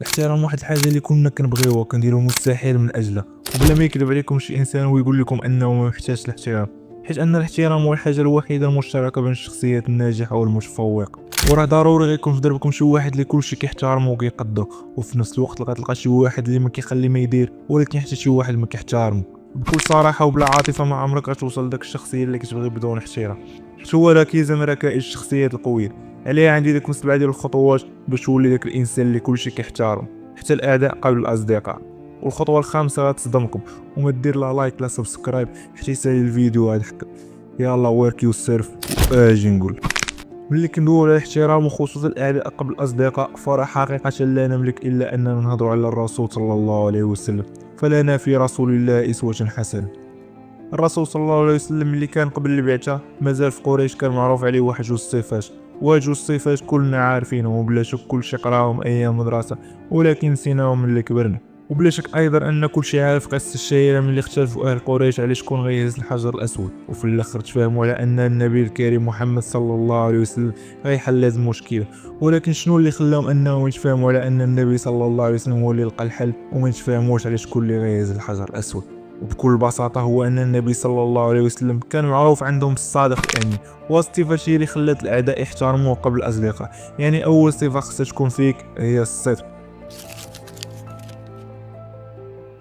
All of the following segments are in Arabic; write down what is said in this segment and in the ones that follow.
الاحترام واحد الحاجه اللي كلنا كنبغيوها كنديرو المستحيل من اجلها، وبلا ما يكذب عليكم شي انسان ويقول لكم انه ما محتاجش الاحترام، حيت ان الاحترام هو الحاجه الوحيده المشتركه بين الشخصيات الناجحه والمتفوقه. وراه ضروري غيكون في دربكم شي واحد اللي كلشي كيحترمو وكيقدو، وفي نفس الوقت غتلقى شي واحد اللي ما كيخلي ما يدير، ولكن حتى شي واحد ما كيحترمو. بكل صراحه وبلا عاطفه ما عمرك غتوصل لداك الشخصيه اللي كتبغي بدون احترام، حيت هو ركيزه من ركائز الشخصيات القويه. عليها عندي ديك 7 ديال الخطوات باش تولي داك الانسان اللي كلشي كيحترم، حتى الاعداء قبل الاصدقاء. والخطوه الخامسه غتصدمكم، وما دير لا لايك لا سبسكرايب حتى يسالي الفيديو هذا حكا. يلا ورك يو سيرف. اجي نقول ملي كندويو على الاحترام وخصوصا الاعداء قبل الاصدقاء، فراه حقيقه لا نملك الا اننا نهضروا على الرسول صلى الله عليه وسلم، فلنا في رسول الله اسوه حسنه. الرسول صلى الله عليه وسلم اللي كان قبل البعثه مازال في قريش كان معروف عليه واحد جوج صفات، وهاد جوج صفات كلنا عارفينهم وبلا شك كلشي قراهم ايام مدرسه، ولكن نسيناهم ملي كبرنا. وبلا شك ايضا ان كلشي عارف قصه الشهيره ملي اختلفوا اهل قريش على شكون غيهز الحجر الاسود، وفي الاخر تفاهموا على ان النبي الكريم محمد صلى الله عليه وسلم غيحل هاد المشكله. ولكن شنو اللي خلاهم انهم يتفاهموا على ان النبي صلى الله عليه وسلم هو اللي لقى الحل، وما يتفاهموش على شكون اللي غيهز الحجر الاسود؟ وبكل بساطة هو أن النبي صلى الله عليه وسلم كان معروف عندهم الصادق الأمين، والصفة هي اللي خلت الأعداء يحترموه قبل الأصدقاء. يعني أول صفة خصها تكون فيك هي الصدق.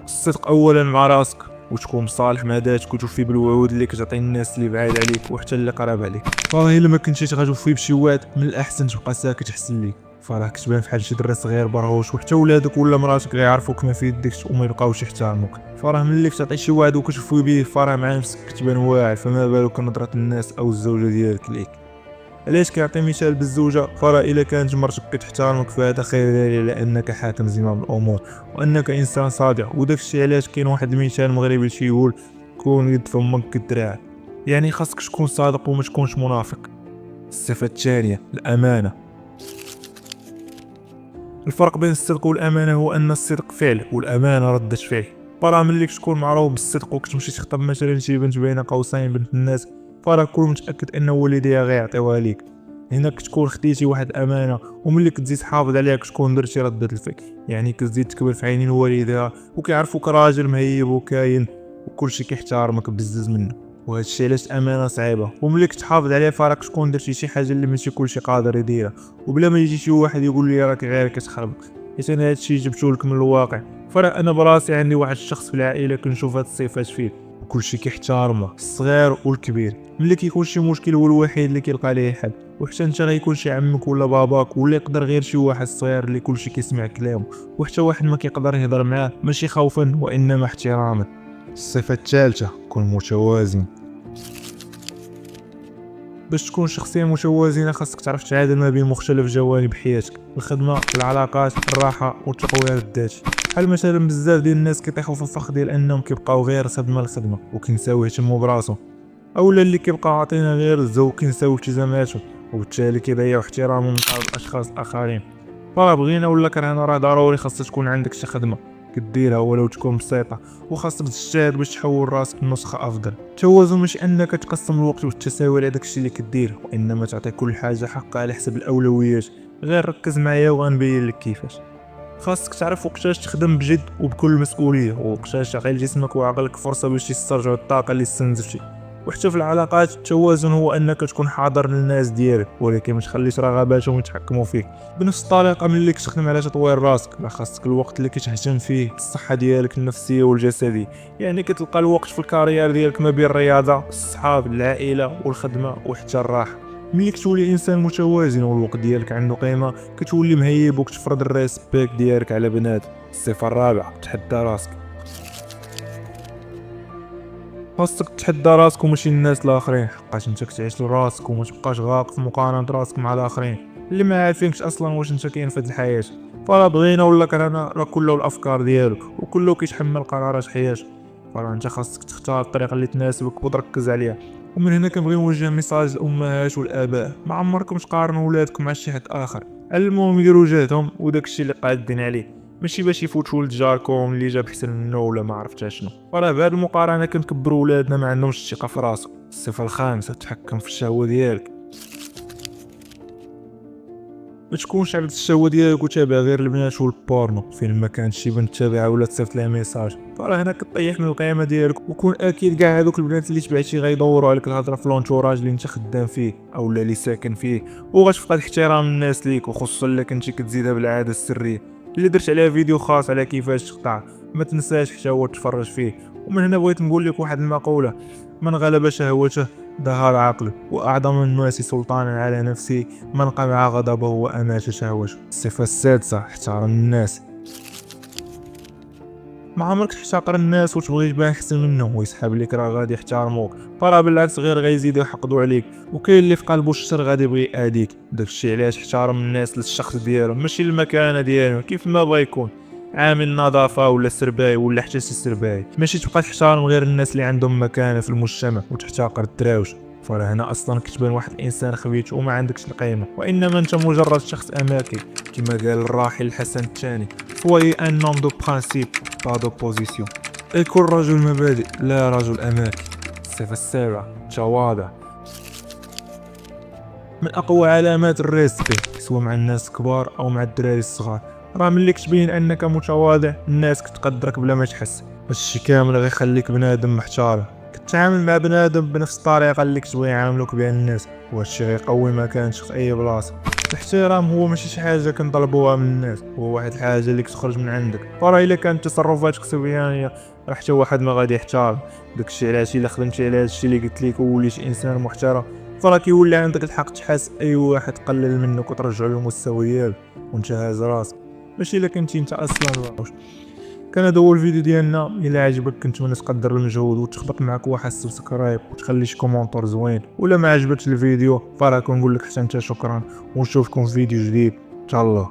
الصدق أولا مع راسك، وتكون صالح مع ذاتك وتوفي بالوعود اللي كتعطي الناس اللي بعاد عليك وحتى اللي قراب عليك. فراه الا ما كنتيش غتوفي بشي وعد من الأحسن تبقى ساكت أحسن ليك. فراه كتبان فحال شي دري صغير برغوش، وحتى ولادك ولا مراتك غيعرفوك ما في يديك وما يبقاوش يحترموك. فراه ملي كتعطي شي وعد وكتوفي به فراه مع نفسك كتبان واعر، فما بالك نظرة الناس او الزوجه ديالك ليك. علاش كيعطي مثال بالزوجه؟ فراه الا كانت مرتك كتحترمك فهذا خير دليل على انك حاكم زمام الامور وانك انسان صادق. وداك الشيء علاش كاين واحد المثال مغربي تيقول كون يد فمك كالدراع، يعني خاصك تكون صادق وما تكونش منافق. الصفه الثانيه الامانه. الفرق بين الصدق والامانه هو ان الصدق فعل والامانه رده فعل. فراه ملي تكون معروف بالصدق وكتمشي تخطب مثلا شي بنت بين قوسين بنت الناس، فراه كون متاكد ان والديها غيعطيوها ليك. هنا كتكون خديتي واحد امانه، وملي كتزيد تحافظ عليها كتكون درتي رده الفعل، يعني كتزيد تكبر في عينين والديها وكيعرفوك راجل مهيب وكاين وكلشي كيحترمك بزز منه. وهذا الشيء علاش الامانه صعيبه، وملي كتحافظ عليها فراك تكون درتي شي حاجه اللي ماشي كلشي قادر يديرها، وبلا ما يجي شي واحد يقول لي راك غير كتخرب. حيت انا هادشي جبتو لك من الواقع. فرا انا براسي عندي واحد الشخص في العائله كنشوف هاد الصفات فيه، وكلشي كيحترمه الصغير والكبير. ملي كيكون شي مشكل هو الوحيد اللي كيلقى ليه حل، وحتى انت غيكون شي عمك ولا باباك ولا يقدر غير شي واحد صغير اللي كلشي كيسمع كلامه، وحتى واحد ما كيقدر يهضر معاه ماشي خوفا وانما احتراما. الصفه الثالثه كون متوازن. باش تكون شخصيه متوازنه خاصك تعرف تعادل ما بين مختلف جوانب حياتك، الخدمه، العلاقات، الراحه والتطوير الذاتي. بحال مثلا بزاف ديال الناس كيطيحوا في الفخ ديال انهم كيبقاو غير خدمه لخدمه وكينساو يهتموا براسهم، اولا اللي كيبقى عاطينا غير الزو وكينساو التزاماتهم، وبالتالي كيضيعوا احترامهم من طرف الاشخاص الاخرين. فراه بغينا ولا كرهنا راه ضروري خاصك تكون عندك شي خدمه كديرها ولو تكون بسيطه، وخاصك تجتهد باش تحول راسك لنسخه افضل. التوازن مش انك تقسم الوقت والتساوي على داكشي اللي كدير، وانما تعطي كل حاجه حقها على حسب الاولويات. غير ركز معايا وغنبين لك كيفاش. خاصك تعرف وقتاش تخدم بجد وبكل مسؤوليه، ووقتاش تعطي لجسمك وعقلك فرصه باش يسترجعوا الطاقه اللي استنزفتي. وحتى في العلاقات التوازن هو انك تكون حاضر للناس ديالك، ولكن ما تخليش رغباتهم يتحكموا فيك. بنفس الطريقه ملي كتخدم على تطوير راسك، لا خاصك الوقت اللي كتهتم فيه بالصحه ديالك النفسيه والجسديه، يعني كتلقى الوقت في الكارير ديالك ما بين الرياضه، الصحاب، العائله والخدمه وحتى الراحه. ملي كتولي انسان متوازن والوقت ديالك عنده قيمه، كتولي مهيب وكتفرض الريسبيك ديالك على بنات. الصفه الرابعه تحدى راسك. خاصك تحدى راسك وماشي الناس الاخرين، حقاش انت كتعيش لراسك وما تبقاش غاق في مقارنه راسك مع الاخرين اللي ما عارفينكش اصلا واش انت كاين في هاد الحياه. فراه بغينا ولا كرهنا راه كله الافكار ديالك وكله كيتحمل قرارات حياته. فراه انت خاصك تختار الطريقه اللي تناسبك وتركز عليها. ومن هنا كنبغي نوجه ميساج للامهات والاباء، ما عمركم تقارنوا ولادكم مع شي حد اخر، علموهم يديروا جهدهم وداكشي اللي قادين عليه، ماشي باش يفوتوا ولد جاركم اللي جاب حسن منه ولا ما عرفت شنو. فراه بهذه المقارنه كنكبروا ولادنا ما عندهمش الثقه في راسهم. الصفه الخامسه تحكم في الشهوه ديالك. ما تكونش عبد الشهوه ديالك وتابع غير البنات والبورنو فين ما كانت شي بنت تابعها ولا تصيفط لها ميساج، فراه هنا كطيح من القيمه ديالك. وكون اكيد كاع هذوك البنات اللي تبعتي غيدوروا عليك الهضره في لونتوراج اللي انت خدام فيه او اللي ساكن فيه، وغتفقد احترام الناس ليك، وخصوصا الا كنتي كتزيدها بالعاده السريه اللي درت عليها فيديو خاص على كيفاش تقطع. ما تنساش حتى هو تفرج فيه. ومن هنا بغيت نقول لك واحد المقوله: من غلب شهوته ظهر عقله، واعظم الناس سلطانا على نفسه من قمع غضبه وامات شهوته. الصفه السادسه: احترم الناس. ما عمرك تحتقر الناس وتبغي تبان احسن منهم ويسحب لك راه غادي يحترموك، فراه بالعكس غير غيزيدوا يحقدوا عليك. وكاين اللي في قلبه الشر غادي يبغي يأذيك. داكشي علاش احترم الناس للشخص ديالهم ماشي المكانه ديالهم. كيف ما بغا يكون عامل نظافه ولا سرباي ولا حتى شي سرباي، ماشي تبقى تحترم غير الناس اللي عندهم مكانه في المجتمع وتحتقر الدراوش، فراه هنا اصلا كتبان واحد الانسان خبيث وما عندكش القيمه، وانما انت مجرد شخص اماكن. كما قال الراحل الحسن الثاني: فوي ان نوم دو برانسيب با دوبوزيسيون. كل رجل مبادئ لا رجل اماكن. الصفه السابعه: تواضع. من اقوى علامات الريسبي سواء مع الناس الكبار او مع الدراري الصغار، راه ملي كتبين انك متواضع الناس كتقدرك بلا ما تحس. هادشي كامل غيخليك بنادم محترم، كتعامل مع بنادم بنفس الطريقه اللي كتبغي يعاملوك بها الناس، وهادشي غيقوي مكانتك في اي بلاصه. الاحترام هو ماشي شي حاجه كنطلبوها من الناس، هو واحد الحاجه اللي كتخرج من عندك. فراه الا كانت تصرفاتك سبيانيه راه حتى واحد ما غادي يحترم. داكشي علاش الا خدمتي على هادشي اللي قلت لك ووليتي انسان محترم، فراه كيولي عندك الحق تحس اي واحد قلل منك وترجع له مستويات وانت هاز راسك، ماشي الا كنتي انت اصلا. كان هذا هو الفيديو ديالنا. الا عجبك كنتمنى تقدر المجهود وتخبط معك واحد سبسكرايب وتخلي شي كومونتور زوين. ولا ما عجبكش الفيديو فراه كنقول لك حتى انت شكرا، ونشوفكم في فيديو جديد. تهلاو.